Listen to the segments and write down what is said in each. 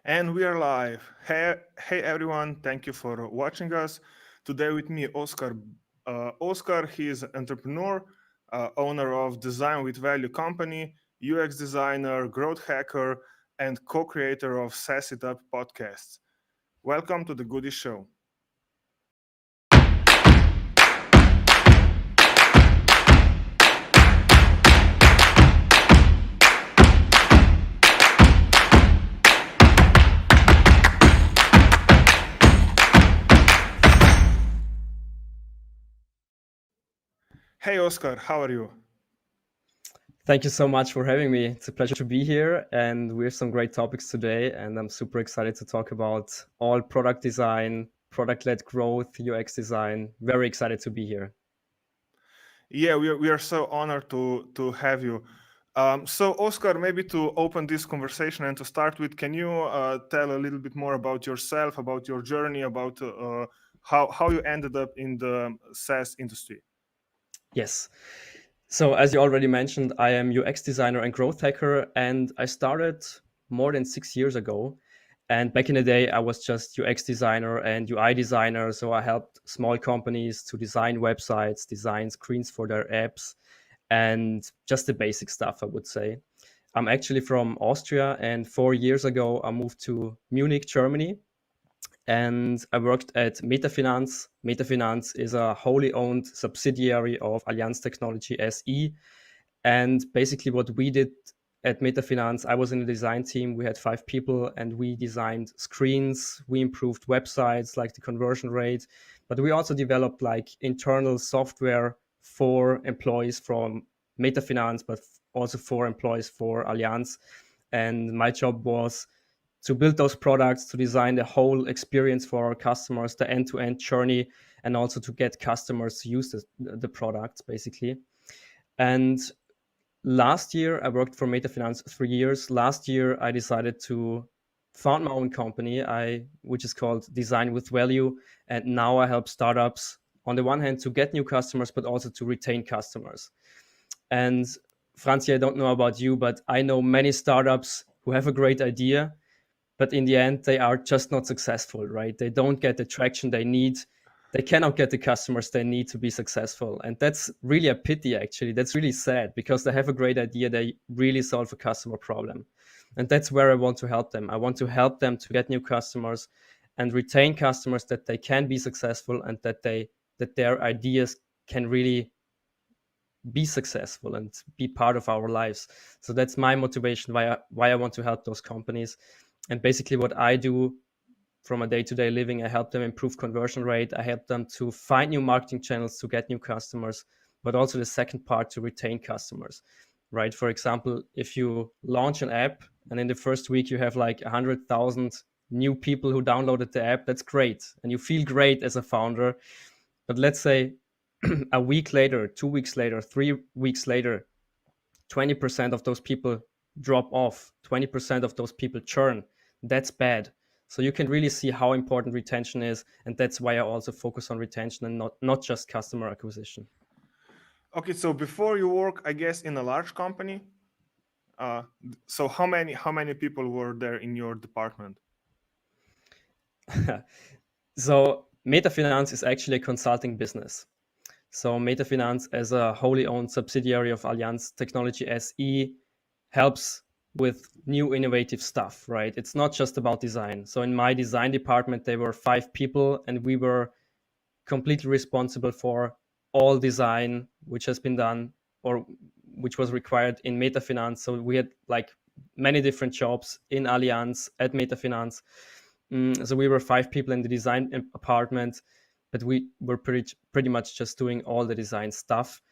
And we are live. Hey everyone, thank you for watching us. Today with me, Oscar. Oscar, he is an entrepreneur, owner of Design with Value company, UX designer, growth hacker, and co-creator of SaaS It Up Podcast. Welcome to the Goodish Show. Hey Oscar, how are you? Thank you so much for having me. It's a pleasure to be here, and we have some great topics today. And I'm super excited to talk about all product design, product-led growth, UX design. Very excited to be here. Yeah, we are so honored to have you. So, Oscar, maybe to open this conversation and to start with, can you tell a little bit more about yourself, about your journey, about how you ended up in the SaaS industry? Yes. So as you already mentioned, I am UX designer and growth hacker, and I started more than 6 years ago. And back in the day, I was just UX designer and UI designer. So I helped small companies to design websites, design screens for their apps, and just the basic stuff, I would say. I'm actually from Austria, and 4 years ago, I moved to Munich, Germany, and I worked at MetaFinance. MetaFinance is a wholly owned subsidiary of Allianz Technology SE. And basically, what we did at MetaFinance, I was in the design team. We had 5 people, and we designed screens. We improved websites like the conversion rate, but we also developed like internal software for employees from MetaFinance, but also for employees for Allianz. And my job was to build those products, to design the whole experience for our customers, the end-to-end journey, and also to get customers to use the products, basically. And last year, I worked for MetaFinance 3 years. Last year, I decided to found my own company, which is called Design with Value. And now I help startups, on the one hand, to get new customers, but also to retain customers. And Franzi, I don't know about you, but I know many startups who have a great idea, but in the end they are just not successful, right? They don't get the traction they need. They cannot get the customers they need to be successful, and that's really a pity. Actually, that's really sad, because they have a great idea, they really solve a customer problem, and that's where I want to help them. I want to help them to get new customers and retain customers, that they can be successful, and that their ideas can really be successful and be part of our lives. So that's my motivation, why I want to help those companies. And basically what I do from a day-to-day living, I help them improve conversion rate. I help them to find new marketing channels to get new customers, but also the second part, to retain customers, right? For example, if you launch an app and in the first week you have like 100,000 new people who downloaded the app, that's great. And you feel great as a founder. But let's say a week later, 2 weeks later, 3 weeks later, 20% of those people drop off, 20% of those people churn. That's bad. So you can really see how important retention is. And that's why I also focus on retention and not just customer acquisition. Okay, so before you work, I guess, in a large company. Uh, so how many people were there in your department? So MetaFinance is actually a consulting business. So MetaFinance, as a wholly owned subsidiary of Allianz Technology SE, helps with new innovative stuff, right? It's not just about design. So in my design department, there were 5 people, and we were completely responsible for all design which has been done or which was required in MetaFinance. So we had like many different jobs in Allianz at MetaFinance. So we were 5 people in the design department, but we were pretty much just doing all the design stuff.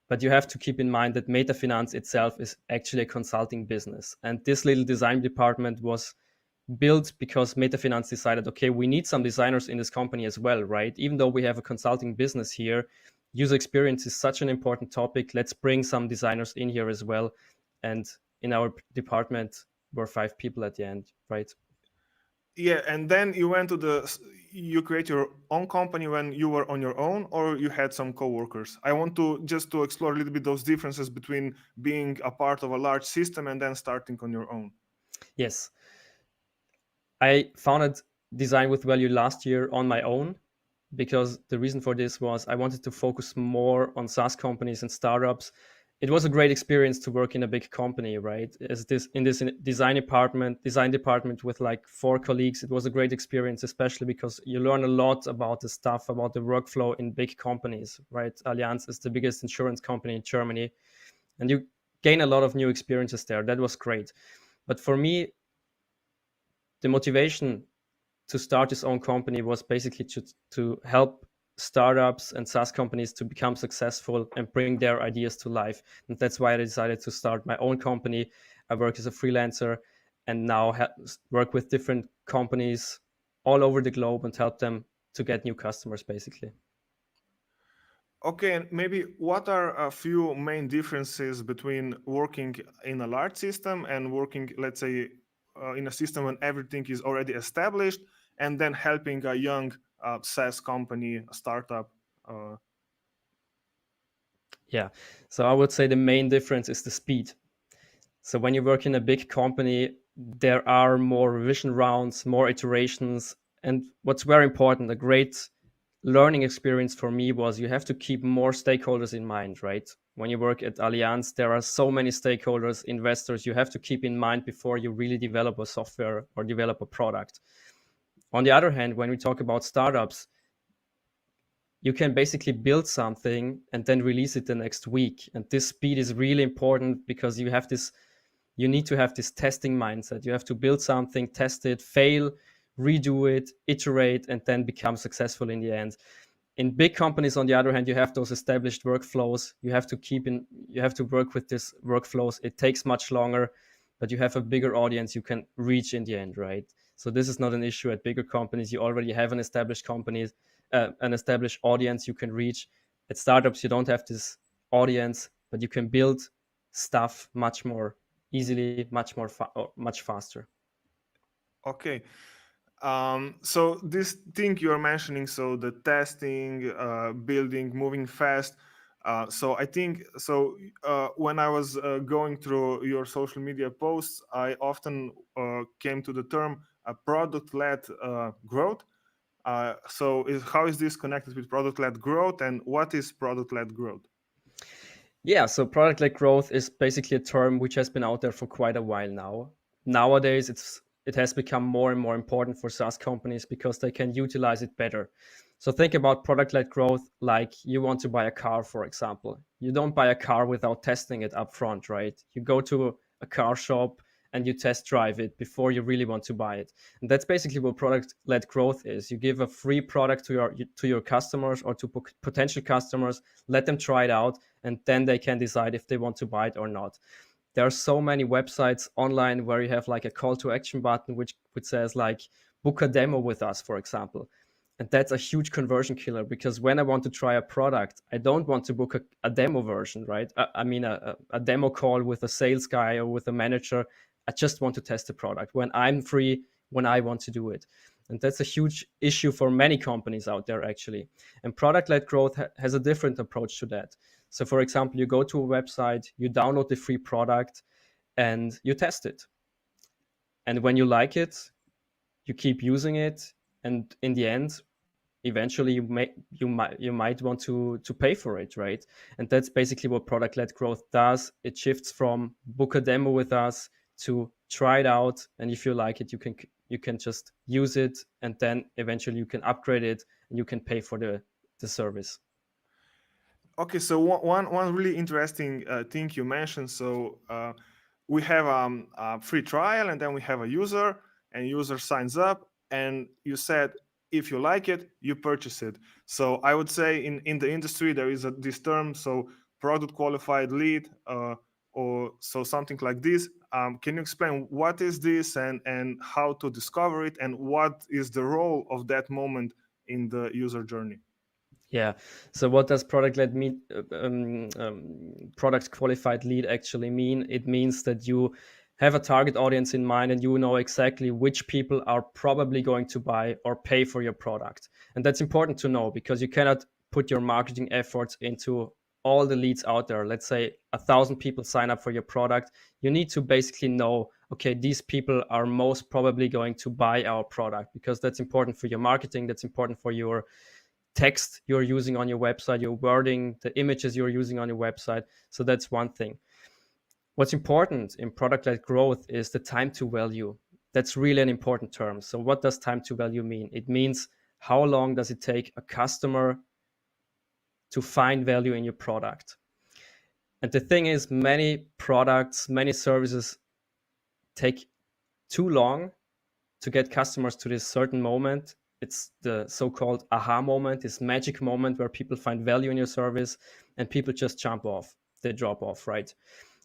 But you have to keep in mind that MetaFinance itself is actually a consulting business. And this little design department was built because MetaFinance decided, okay, we need some designers in this company as well, right? Even though we have a consulting business here, user experience is such an important topic. Let's bring some designers in here as well. And in our department, we're 5 people at the end, right? Yeah, and then you create your own company when you were on your own, or you had some coworkers. I want to just to explore a little bit those differences between being a part of a large system and then starting on your own. Yes. I founded Design with Value last year on my own, because the reason for this was I wanted to focus more on SaaS companies and startups. It was a great experience to work in a big company, right? As this in this design department with like 4 colleagues, it was a great experience, especially because you learn a lot about the stuff, about the workflow in big companies, right? Allianz is the biggest insurance company in Germany, and you gain a lot of new experiences there. That was great. But for me, the motivation to start his own company was basically to help startups and SaaS companies to become successful and bring their ideas to life. And that's why I decided to start my own company. I work as a freelancer and now work with different companies all over the globe and help them to get new customers, basically. Okay, and maybe what are a few main differences between working in a large system and working, let's say, in a system when everything is already established, and then helping a young SaaS company, a startup? Uh, Yeah. So I would say the main difference is the speed. So when you work in a big company, there are more revision rounds, more iterations. And what's very important, a great learning experience for me was you have to keep more stakeholders in mind, right? When you work at Allianz, there are so many stakeholders, investors you have to keep in mind before you really develop a software or develop a product. On the other hand, when we talk about startups, you can basically build something and then release it the next week. And this speed is really important because you need to have this testing mindset. You have to build something, test it, fail, redo it, iterate, and then become successful in the end. In big companies, on the other hand, you have those established workflows. You have to work with these workflows. It takes much longer, but you have a bigger audience you can reach in the end, right? So this is not an issue at bigger companies. You already have an established audience you can reach. At startups, you don't have this audience, but you can build stuff much more easily, much faster. okay. So this thing you are mentioning, so the testing, building, moving fast. So I think so. When I was going through your social media posts, I often came to the term product-led growth. How is this connected with product-led growth, and what is product-led growth? Yeah, so product-led growth is basically a term which has been out there for quite a while now. Nowadays, it has become more and more important for SaaS companies because they can utilize it better. So think about product-led growth like you want to buy a car, for example. You don't buy a car without testing it up front, right? You go to a car shop and you test drive it before you really want to buy it. And that's basically what product-led growth is. You give a free product to your customers or to potential customers, let them try it out, and then they can decide if they want to buy it or not. There are so many websites online where you have like a call to action button which says like book a demo with us, for example. And that's a huge conversion killer because when I want to try a product, I don't want to book a demo version, right? I mean, a demo call with a sales guy or with a manager. I just want to test the product when I'm free, when I want to do it. And that's a huge issue for many companies out there, actually. And product-led growth has a different approach to that. So, for example, you go to a website, you download the free product, and you test it. And when you like it, you keep using it. And in the end, eventually you might want to pay for it, right? And that's basically what product-led growth does. It shifts from book a demo with us to try it out, and if you like it, you can just use it, and then eventually you can upgrade it and you can pay for the service. Okay, so one really interesting thing you mentioned. So we have a free trial, and then we have a user, and user signs up, and you said if you like it, you purchase it. So I would say in the industry there is this term, so product qualified lead, or so something like this. Can you explain what is this and how to discover it, and what is the role of that moment in the user journey? Yeah. So what does product qualified lead actually mean? It means that you have a target audience in mind and you know exactly which people are probably going to buy or pay for your product. And that's important to know because you cannot put your marketing efforts into all the leads out there. Let's say 1,000 people sign up for your product. You need to basically know okay, these people are most probably going to buy our product, because that's important for your marketing, that's important for your text you're using on your website, your wording, the images you're using on your website. So that's one thing. What's important in product-led growth is the time to value. That's really an important term. So what does time to value mean? It means how long does it take a customer to find value in your product? And the thing is, many products, many services take too long to get customers to this certain moment. It's the so-called aha moment, this magic moment where people find value in your service and people just jump off, they drop off, right?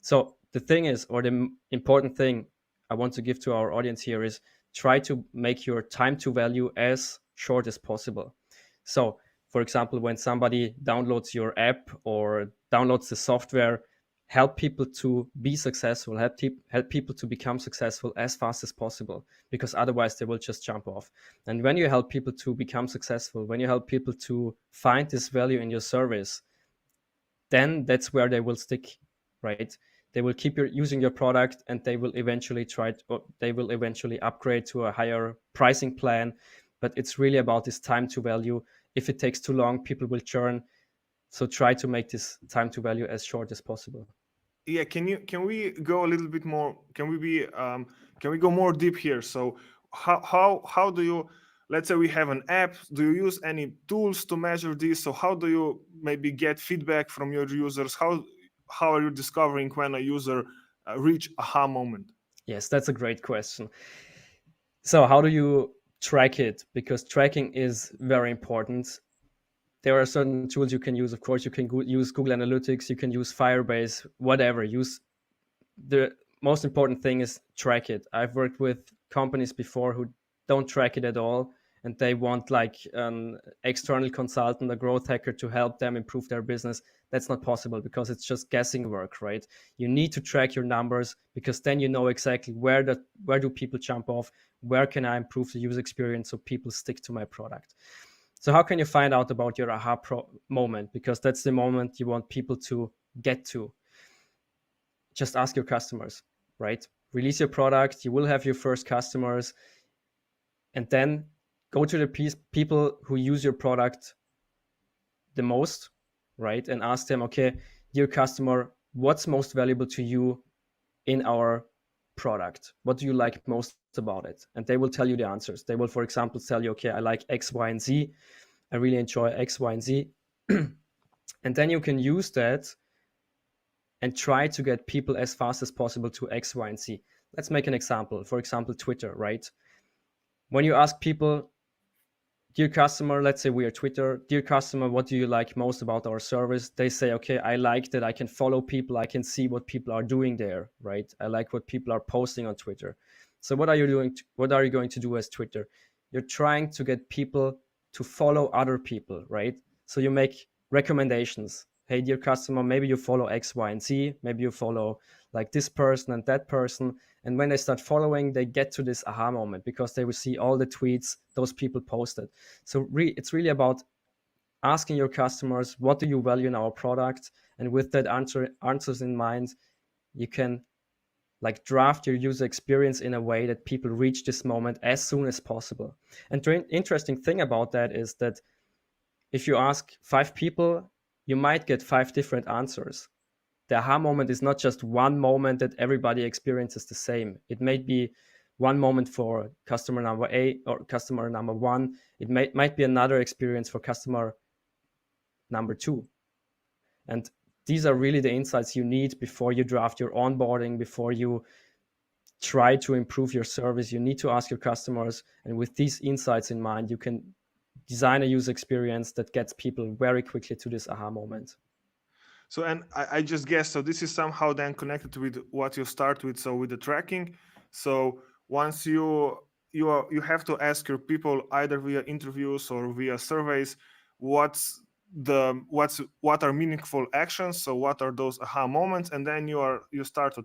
So the thing is, or the important thing I want to give to our audience here is try to make your time to value as short as possible. So for example, when somebody downloads your app or downloads the software, help people to be successful, help people to become successful as fast as possible, because otherwise they will just jump off. And when you help people to become successful, when you help people to find this value in your service, then that's where they will stick, right? They will keep using your product, and they will eventually upgrade to a higher pricing plan. But it's really about this time to value. If it takes too long, people will churn. So try to make this time to value as short as possible. Yeah, can we go a little bit more? Can we go more deep here? So how do you, let's say we have an app, do you use any tools to measure this? So how do you maybe get feedback from your users? How are you discovering when a user reach aha moment? Yes, that's a great question. So how do you track it? Because tracking is very important. There are certain tools you can use. Of course, you can use Google Analytics, you can use Firebase, whatever. The most important thing is track it. I've worked with companies before who don't track it at all, and they want like an external consultant, a growth hacker, to help them improve their business. That's not possible, because it's just guessing work, right? You need to track your numbers, because then you know exactly where do people jump off, where can I improve the user experience so people stick to my product. So how can you find out about your aha moment? Because that's the moment you want people to get to. Just ask your customers, right? Release your product, you will have your first customers, and then go to the people who use your product the most, right? And ask them, okay, dear customer, what's most valuable to you in our product? What do you like most about it? And they will tell you the answers. They will, for example, tell you, okay, I like X, Y, and Z. I really enjoy X, Y, and Z. And then you can use that and try to get people as fast as possible to X, Y, and Z. Let's make an example. For example, Twitter, right? When you ask people, dear customer, let's say we are Twitter, dear customer, what do you like most about our service? They say, okay, I like that I can follow people. I can see what people are doing there, right? I like what people are posting on Twitter. So what are you doing? What are you going to do as Twitter? You're trying to get people to follow other people, right? So you make recommendations. Hey, dear customer, maybe you follow X, Y, and Z. Maybe you follow like this person and that person. And when they start following, they get to this aha moment, because they will see all the tweets those people posted. So it's really about asking your customers, what do you value in our product? And with that answers in mind, you can like draft your user experience in a way that people reach this moment as soon as possible. And the interesting thing about that is that if you ask 5 people, you might get 5 different answers. The aha moment is not just one moment that everybody experiences the same. It may be one moment for customer number A or customer number 1. It might be another experience for customer number 2. And these are really the insights you need before you draft your onboarding, before you try to improve your service. You need to ask your customers, and with these insights in mind, you can design a user experience that gets people very quickly to this aha moment. So, and I just guess, so this is somehow then connected with what you start with, so with the tracking. So once you have to ask your people either via interviews or via surveys, what are meaningful actions, so what are those aha moments, and then you start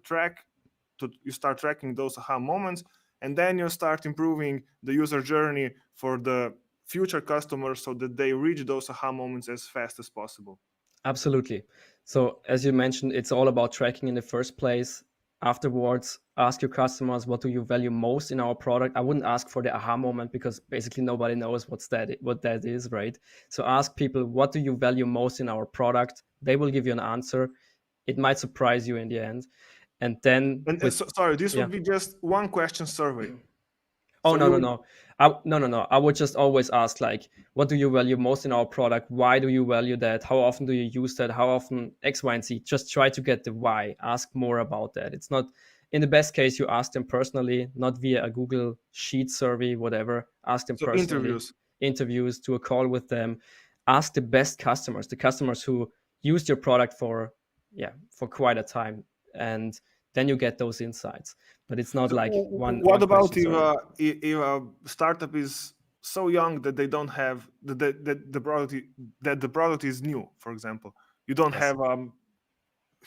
tracking those aha moments, and then you start improving the user journey for the future customers so that they reach those aha moments as fast as possible. Absolutely. So as you mentioned, it's all about tracking in the first place. Afterwards, ask your customers, what do you value most in our product? I wouldn't ask for the aha moment, because basically nobody knows what that is, right? So ask people, what do you value most in our product? They will give you an answer. It might surprise you in the end. And then And sorry, this yeah. would be just one question survey. Oh, So no, you no, would, no. No. I would just always ask, like, what do you value most in our product? Why do you value that? How often do you use that? How often X, Y, and Z? Just try to get the why. Ask more about that. It's not, in the best case, you ask them personally, not via a Google Sheet survey, whatever. Ask them so personally. interviews. Interviews, do a call with them. Ask the best customers, the customers who used your product for quite a time, and then you get those insights. But it's not So like one what about question if survey. if a startup is so young that they don't have that the product is new, for example, you don't Yes. have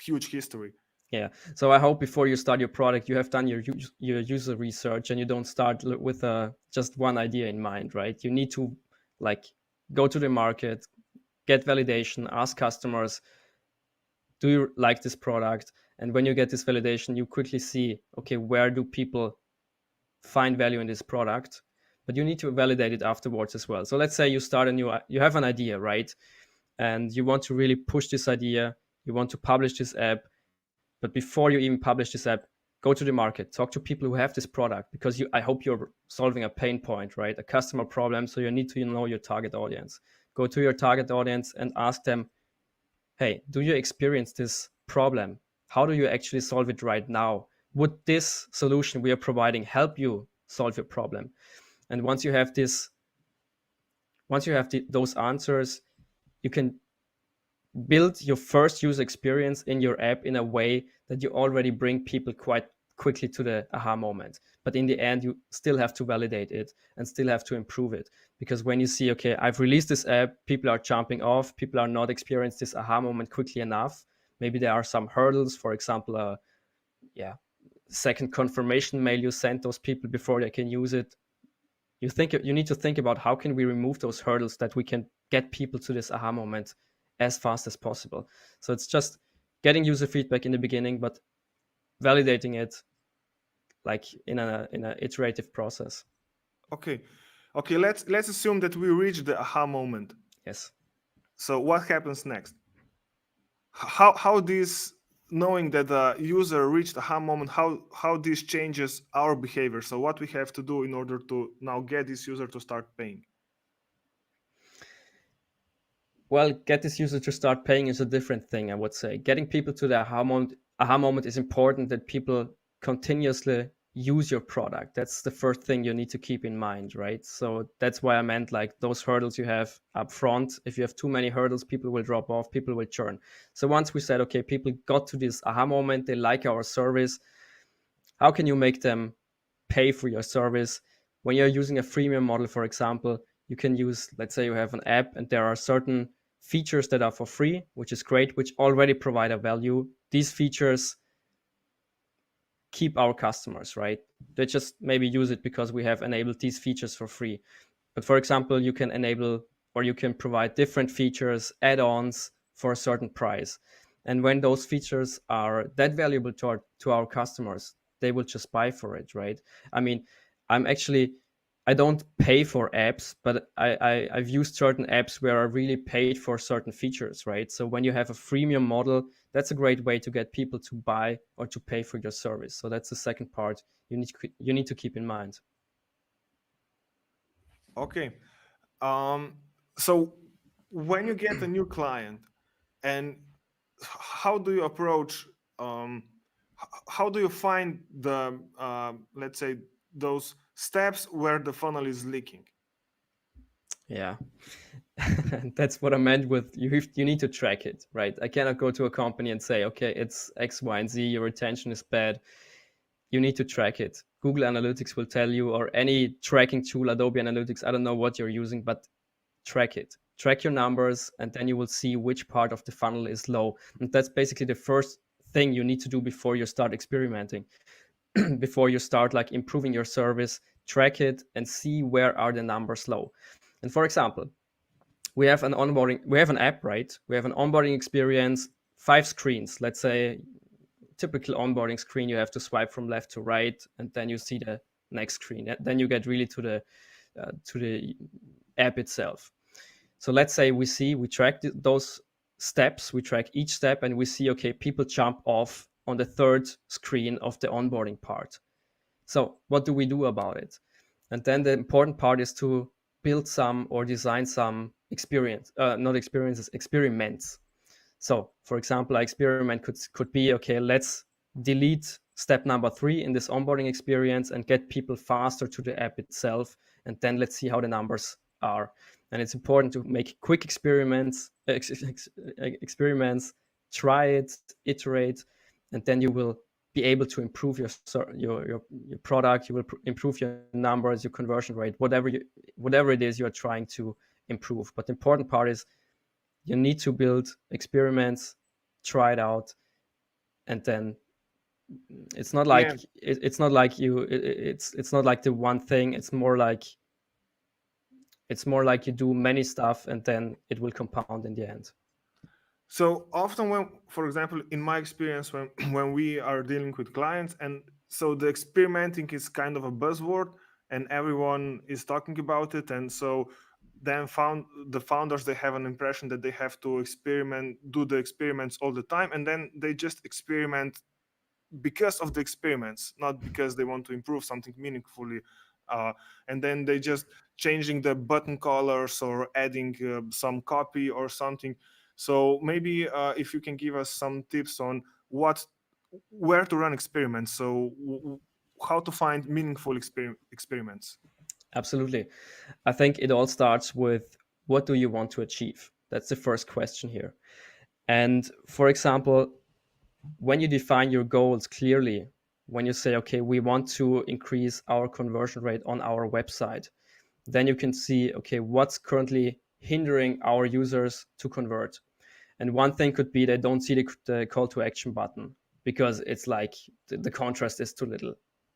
huge history. Yeah. So I hope before you start your product, you have done your user research, and you don't start with just one idea in mind, right? You need to, like, go to the market, get validation, ask customers, do you like this product? And when you get this validation, you quickly see, okay, where do people find value in this product? But you need to validate it afterwards as well. So let's say you have an idea, right? And you want to really push this idea, you want to publish this app. But before you even publish this app, go to the market, talk to people who have this product, because I hope you're solving a pain point, right? A customer problem. So you need to know your target audience. Go to your target audience and ask them, hey, do you experience this problem? How do you actually solve it right now? Would this solution we are providing help you solve your problem? And once you have those answers, you can build your first user experience in your app in a way that you already bring people quite quickly to the aha moment. But in the end, you still have to validate it and still have to improve it. Because when you see, okay, I've released this app, people are jumping off, people are not experiencing this aha moment quickly enough. Maybe there are some hurdles, for example, second confirmation mail you send those people before they can use it. You need to think about, how can we remove those hurdles that we can get people to this aha moment as fast as possible. So it's just getting user feedback in the beginning, but validating it, like, in a iterative process. Okay, okay. Let's assume that we reach the aha moment. Yes. So what happens next? How this, knowing that the user reached aha moment, how this changes our behavior? So what we have to do in order to now get this user to start paying? Well, get this user to start paying is a different thing, I would say. Getting people to the aha moment is important, that people continuously use your product. That's the first thing you need to keep in mind, right? So that's why I meant, like, those hurdles you have up front. If you have too many hurdles, people will drop off, people will churn. So once we said, okay, people got to this aha moment, they like our service, how can you make them pay for your service? When you're using a freemium model, for example, you can use, let's say you have an app and there are certain features that are for free, which is great, which already provide a value. These features keep our customers, right? They just maybe use it because we have enabled these features for free. But for example, you can enable, or you can provide different features, add-ons for a certain price. And when those features are that valuable to our customers, they will just buy for it, right? I mean, I don't pay for apps, but I've used certain apps where I really paid for certain features, right? So when you have a freemium model, that's a great way to get people to buy or to pay for your service. So that's the second part you need to keep in mind. Okay. Um, so when you get a new client, and how do you approach, how do you find the, let's say, those steps where the funnel is leaking? Yeah. That's what I meant with, you need to track it, right? I cannot go to a company and say, okay, it's X, Y, and Z, your retention is bad. You need to track it. Google Analytics will tell you, or any tracking tool, Adobe Analytics, I don't know what you're using, but track it. Track your numbers, and then you will see which part of the funnel is low. And that's basically the first thing you need to do before you start experimenting. Before you start, like, improving your service, track it and see where are the numbers low. And for example, we have an app, right? We have an onboarding experience, 5 screens. Let's say typical onboarding screen, you have to swipe from left to right, and then you see the next screen. Then you get really to the app itself. So let's say we track those steps, we track each step, and we see, okay, people jump off on the third screen of the onboarding part. So what do we do about it? And then the important part is to build some or design some experiments. So for example, an experiment could be, okay, let's delete step number 3 in this onboarding experience and get people faster to the app itself. And then let's see how the numbers are. And it's important to make quick experiments, try it, iterate, and then you will be able to improve your product. You will improve your numbers, your conversion rate, whatever it is you're trying to improve. But the important part is you need to build experiments, try it out, and then it's not like it's not like the one thing. It's more like you do many stuff, and then it will compound in the end. So often when, for example, in my experience, when we are dealing with clients, and so the experimenting is kind of a buzzword and everyone is talking about it. And so then the founders, they have an impression that they have to do the experiments all the time. And then they just experiment because of the experiments, not because they want to improve something meaningfully. And then they just changing the button colors or adding some copy or something. So maybe if you can give us some tips on where to run experiments, so how to find meaningful experiments. Absolutely. I think it all starts with, what do you want to achieve? That's the first question here. And for example, when you define your goals clearly, when you say, okay, we want to increase our conversion rate on our website, then you can see, okay, what's currently hindering our users to convert. And one thing could be they don't see the call to action button because it's like the contrast is too little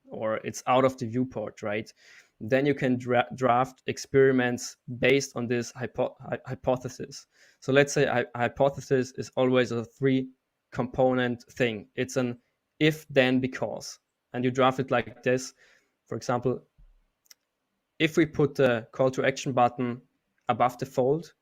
or it's out of the viewport, right? Then you can draft experiments based on this hypothesis. So let's say a hypothesis is always a 3-component thing. It's an if, then, because. And you draft it like this. For example, if we put the call to action button above the fold,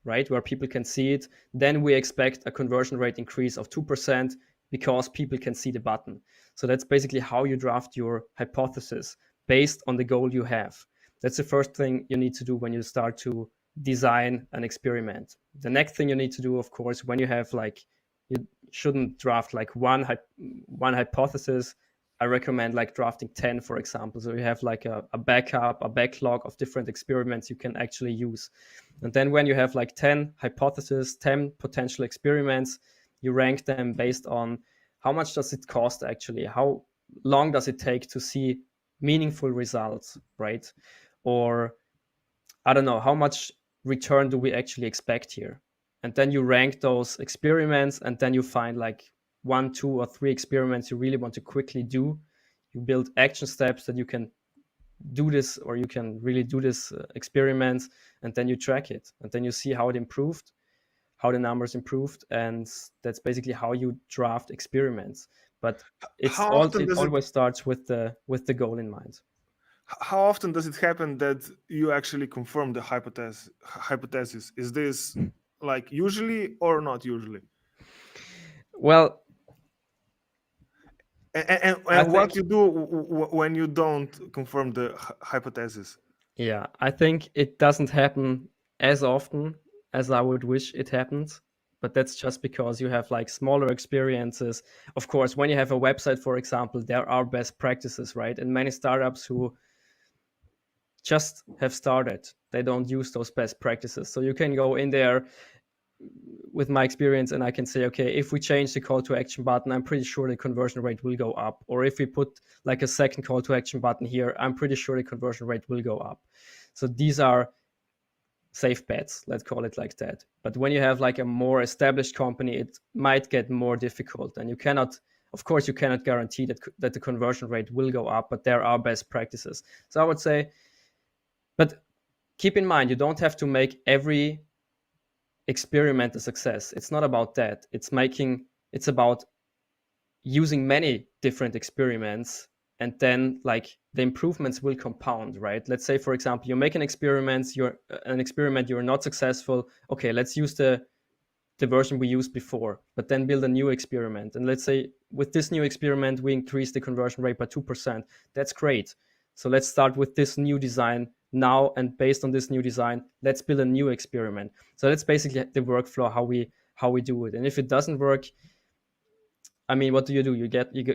right, where people can see it, then we expect a conversion rate increase of 2% because people can see the button. So that's basically how you draft your hypothesis based on the goal you have. That's the first thing you need to do when you start to design an experiment. The next thing you need to do, of course, when you have you shouldn't draft one hypothesis. I recommend drafting 10, for example. So you have a backlog of different experiments you can actually use. And then when you have 10 hypotheses, 10 potential experiments, you rank them based on how much does it cost actually? How long does it take to see meaningful results, right? Or I don't know, how much return do we actually expect here? And then you rank those experiments, and then you find 1, 2, or 3 experiments you really want to quickly do. You build action steps that you can do this, or you can really do this experiment, and then you track it, and then you see how it improved, how the numbers improved, and that's basically how you draft experiments. But it always starts with the goal in mind. How often does it happen that you actually confirm the hypothesis? Is this usually or not usually? Well, and what you do when you don't confirm the hypothesis? Yeah, I think it doesn't happen as often as I would wish it happened, but that's just because you have smaller experiences. Of course, when you have a website, for example, there are best practices, right? And many startups who just have started, they don't use those best practices. So you can go in there with my experience and I can say, okay, if we change the call to action button, I'm pretty sure the conversion rate will go up. Or if we put a second call to action button here, I'm pretty sure the conversion rate will go up. So these are safe bets, let's call it like that. But when you have a more established company, it might get more difficult, and you cannot guarantee that the conversion rate will go up, but there are best practices. So I would say, but keep in mind, you don't have to make every experiment a success. It's not about that. It's about using many different experiments, and then like the improvements will compound, right? Let's say, for example, you make an experiment, you're not successful. Okay, let's use the version we used before, but then build a new experiment. And let's say with this new experiment, we increase the conversion rate by 2%. That's great. So let's start with this new design now. And based on this new design, let's build a new experiment. So that's basically the workflow, how we do it. And if it doesn't work, I mean, what do?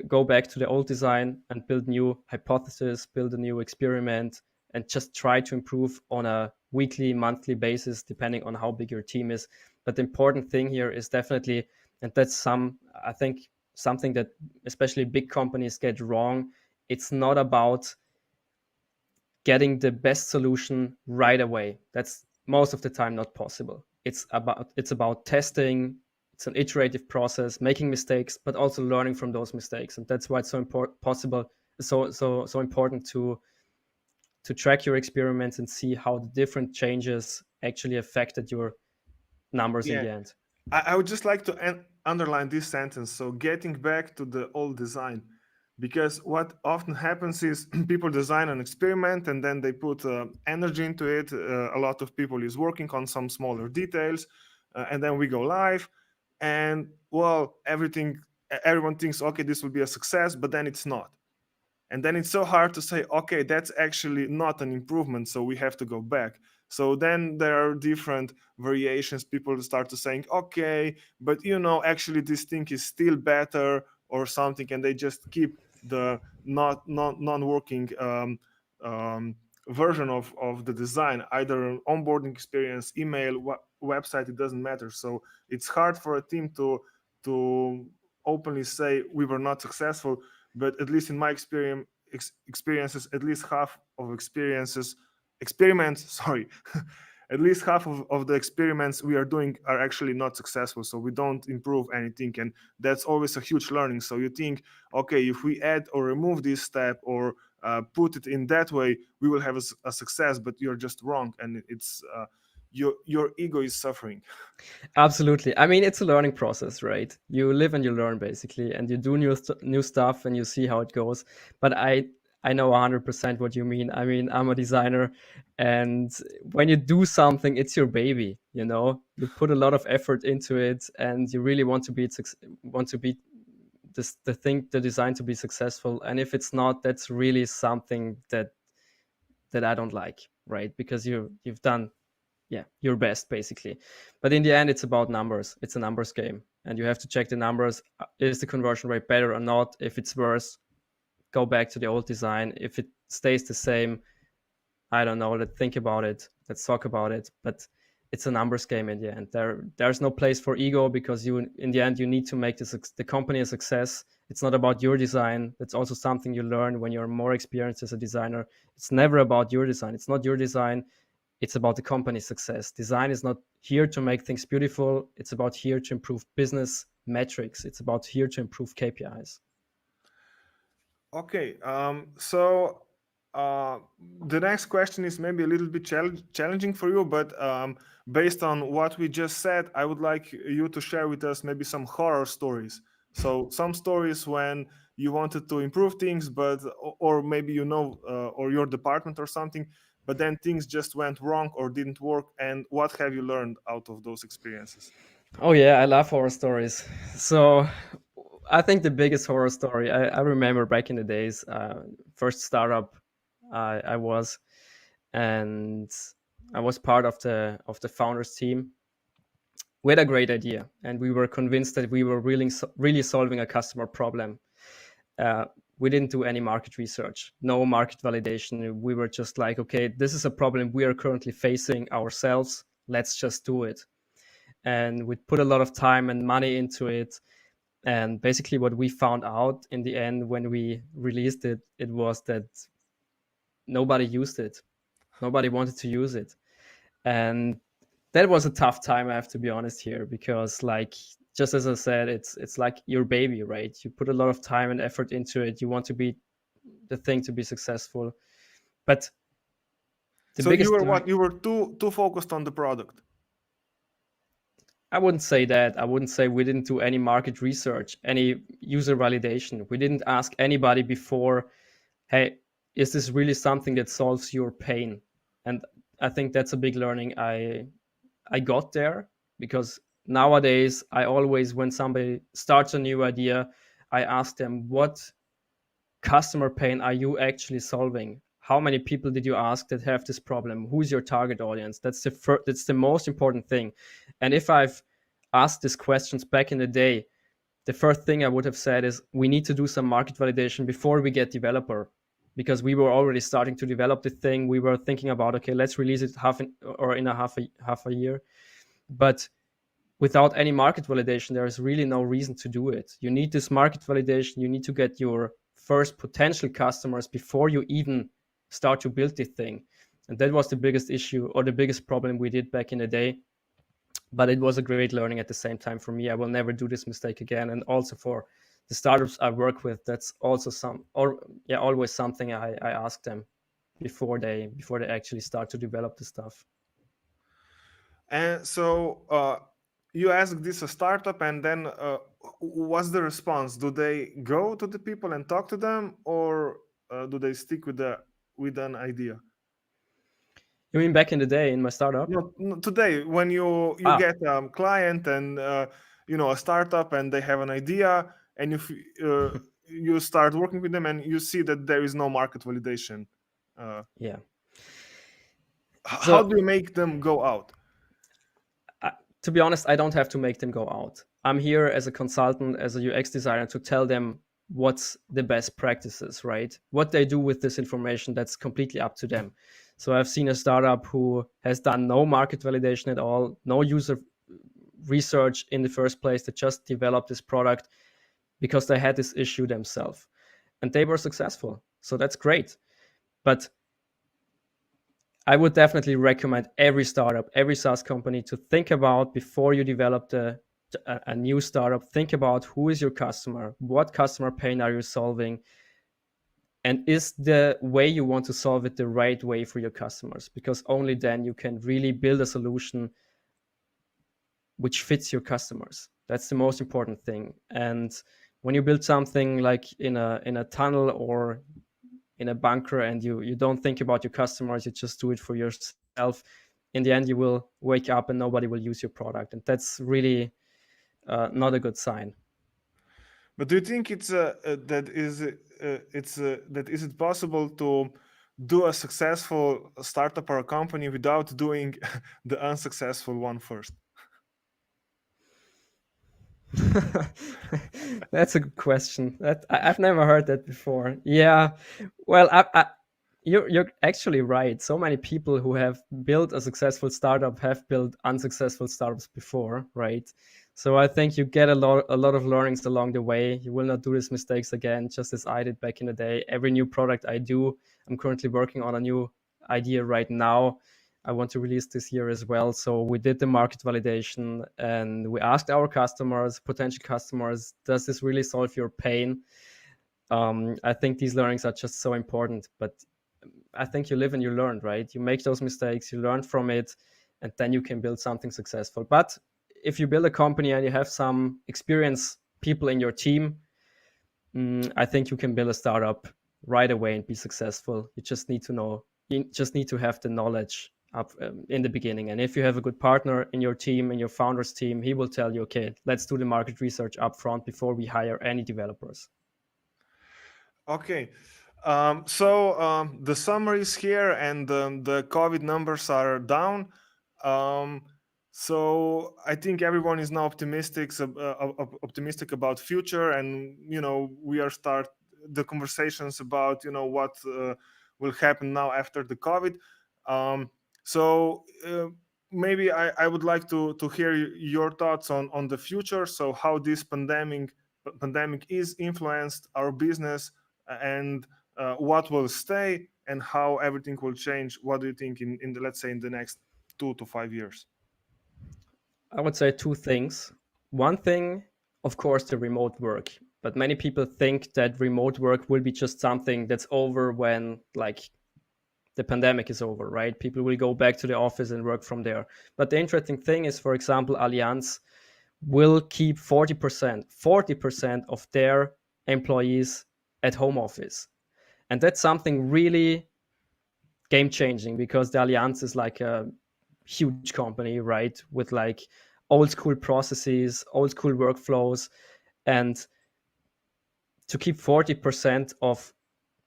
Go back to the old design and build new hypothesis, build a new experiment, and just try to improve on a weekly, monthly basis, depending on how big your team is. But the important thing here is definitely, and that's I think something that especially big companies get wrong. It's not about getting the best solution right away. That's most of the time not possible. It's about testing. It's an iterative process, making mistakes, but also learning from those mistakes. And that's why it's so important to track your experiments and see how the different changes actually affected your numbers in Yeah, the end. I would just like to underline this sentence. So, getting back to the old design, because what often happens is people design an experiment and then they put energy into it. A lot of people is working on some smaller details, and then we go live, and well, everyone thinks, okay, this will be a success, but then it's not. And then it's so hard to say, okay, that's actually not an improvement, so we have to go back. So then there are different variations. People start to saying, okay, but actually this thing is still better or something, and they just keep the not non-working um, version of the design, either an onboarding experience, email, website. It doesn't matter. So it's hard for a team to openly say we were not successful, but at least in my experiences, at least half of experiments, sorry, at least half of the experiments we are doing are actually not successful, so we don't improve anything, and that's always a huge learning. So you think, okay, if we add or remove this step or put it in that way, we will have a success, but you're just wrong, and it's your ego is suffering. Absolutely. I mean, it's a learning process, right? You live and you learn basically, and you do new stuff and you see how it goes. But I know 100% what you mean. I mean, I'm a designer, and when you do something, it's your baby. You know, you put a lot of effort into it, and you really want to be the design to be successful. And if it's not, that's really something that I don't like, right? Because you've done your best basically. But in the end, it's about numbers. It's a numbers game, and you have to check the numbers. Is the conversion rate better or not? If it's worse, go back to the old design. If it stays the same, I don't know, let's think about it, let's talk about it. But it's a numbers game in the end. There's no place for ego, because you in the end you need to make the company a success. It's not about your design. That's also something you learn when you're more experienced as a designer. It's never about your design. It's not your design. It's about the company's success. Design is not here to make things beautiful. It's about here to improve business metrics. It's about here to improve KPIs. Okay, so uh, the next question is maybe a little bit challenging for you, but based on what we just said, I would like you to share with us maybe some horror stories. So some stories when you wanted to improve things, but or maybe or your department or something, but then things just went wrong or didn't work. And what have you learned out of those experiences? Oh yeah, I love horror stories. So I think the biggest horror story I remember back in the days, first startup I was, and I was part of the founders team. We had a great idea, and we were convinced that we were really solving a customer problem. Uh, we didn't do any market research, no market validation. We were just like, okay, this is a problem we are currently facing ourselves. Let's just do it. And we put a lot of time and money into it. And basically, what we found out in the end when we released it, it was that nobody used it. Nobody wanted to use it. And that was a tough time, I have to be honest here, because like just as I said, it's like your baby, right? You put a lot of time and effort into it. You want to be the thing to be successful. But the So you biggest were learning, what? You were too focused on the product. I wouldn't say that. I wouldn't say we didn't do any market research, any user validation. We didn't ask anybody before, hey, is this really something that solves your pain? And I think that's a big learning I got there, because nowadays I always, when somebody starts a new idea, I ask them, what customer pain are you actually solving? How many people did you ask that have this problem? Who's your target audience? That's the most important thing. And if I've asked these questions back in the day, the first thing I would have said is, we need to do some market validation before we get developer, because we were already starting to develop the thing. We were thinking about, okay, let's release it in a half a year. But without any market validation, there is really no reason to do it. You need this market validation. You need to get your first potential customers before you even start to build the thing. And that was the biggest issue, or the biggest problem we did back in the day. But it was a great learning at the same time for me. I will never do this mistake again. And also for the startups I work with, that's also always something I ask them before they actually start to develop the stuff. And so you ask this a startup, and then what's the response? Do they go to the people and talk to them, or do they stick with an idea? You mean back in the day in my startup? No, today, when you Ah, get a client and a startup, and they have an idea, and you start working with them, and you see that there is no market validation. Uh, yeah. how So do you make them go out? to be honest, I don't have to make them go out. I'm here as a consultant, as a UX designer, to tell them what's the best practices, right? What they do with this information, that's completely up to them. So I've seen a startup who has done no market validation at all, no user research in the first place. They just developed this product because they had this issue themselves, and they were successful. So that's great. But I would definitely recommend every startup, every SaaS company, to think about, before you develop a new startup, think about, who is your customer, what customer pain are you solving, and is the way you want to solve it the right way for your customers? Because only then you can really build a solution which fits your customers. That's the most important thing. And when you build something like in a tunnel or in a bunker, and you don't think about your customers, you just do it for yourself, in the end you will wake up and nobody will use your product, and that's really not a good sign. But do you think that is it possible to do a successful startup or a company without doing the unsuccessful one first? That's a good question. I've never heard that before. Yeah, well, you're actually right. So many people who have built a successful startup have built unsuccessful startups before, right? So I think you get a lot of learnings along the way. You will not do these mistakes again, just as I did back in the day. Every new product I do, I'm currently working on a new idea right now. I want to release this year as well. So we did the market validation, and we asked our customers, potential customers, does this really solve your pain? I think these learnings are just so important. But I think you live and you learn, right? You make those mistakes, you learn from it, and then you can build something successful. But if you build a company and you have some experienced people in your team, I think you can build a startup right away and be successful. You just need to know, you just need to have the knowledge up in the beginning. And if you have a good partner in your team, in your founder's team, he will tell you, okay, let's do the market research up front before we hire any developers. Okay. So the summer is here, and the COVID numbers are down. Um, so I think everyone is now optimistic about future, and we are start the conversations about what will happen now after the COVID. Um, so maybe I would like to hear your thoughts on the future. So how this pandemic is influenced our business, and what will stay, and how everything will change. What do you think in the, let's say, in the next 2 to 5 years? I would say two things. One thing, of course, the remote work. But many people think that remote work will be just something that's over when, like, the pandemic is over, right? People will go back to the office and work from there. But the interesting thing is, for example, Allianz will keep 40% of their employees at home office. And that's something really game changing, because the Allianz is like a huge company, right? With like old school processes, old school workflows. And to keep 40% of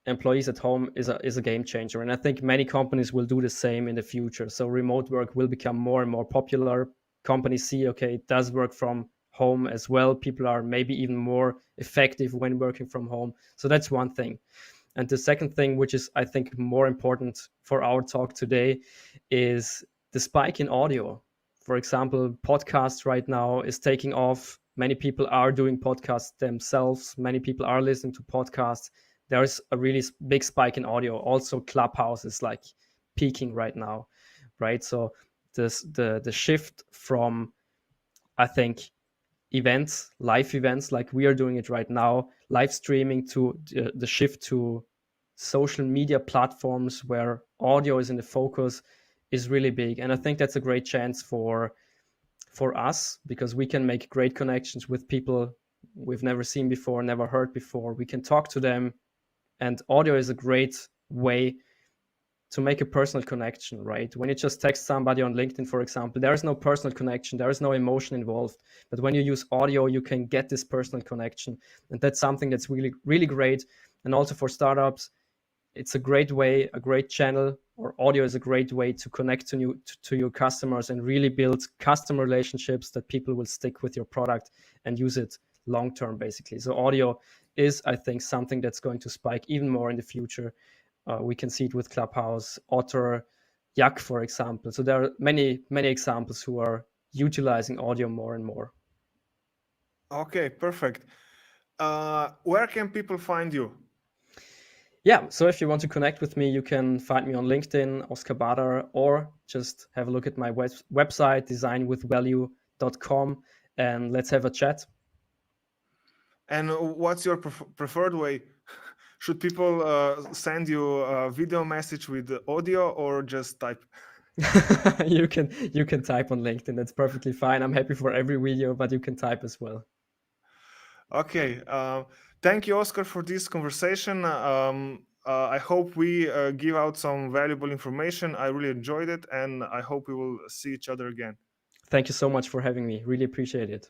employees at home is a game changer. And I think many companies will do the same in the future. So remote work will become more and more popular. Companies see, okay, it does work from home as well. People are maybe even more effective when working from home. So that's one thing. And the second thing, which is, I think, more important for our talk today, is the spike in audio. For example, podcast right now is taking off. Many people are doing podcasts themselves. Many people are listening to podcasts. There is a really big spike in audio. Also, Clubhouse is like peaking right now, right? So the shift from, I think, events, live events like we are doing it right now, live streaming, to the shift to social media platforms where audio is in the focus is really big. And I think that's a great chance for us, because we can make great connections with people we've never seen before, never heard before. We can talk to them, and audio is a great way to make a personal connection, right? When you just text somebody on LinkedIn, for example, there is no personal connection, there is no emotion involved. But when you use audio, you can get this personal connection. And that's something that's really, really great. And also for startups, it's a great way, a great channel, or audio is a great way to connect to your customers and really build customer relationships that people will stick with your product and use it long term, basically. So audio is, I think, something that's going to spike even more in the future. We can see it with Clubhouse, Otter, Yak, for example. So there are many, many examples who are utilizing audio more and more. Okay, perfect. Where can people find you? Yeah, so if you want to connect with me, you can find me on LinkedIn, Oscar Bader, or just have a look at my website, designwithvalue.com, and let's have a chat. And what's your preferred way? Should people send you a video message with audio or just type? You can type on LinkedIn. That's perfectly fine. I'm happy for every video, but you can type as well. Okay. Thank you, Oscar, for this conversation. I hope we give out some valuable information. I really enjoyed it, and I hope we will see each other again. Thank you so much for having me. Really appreciate it.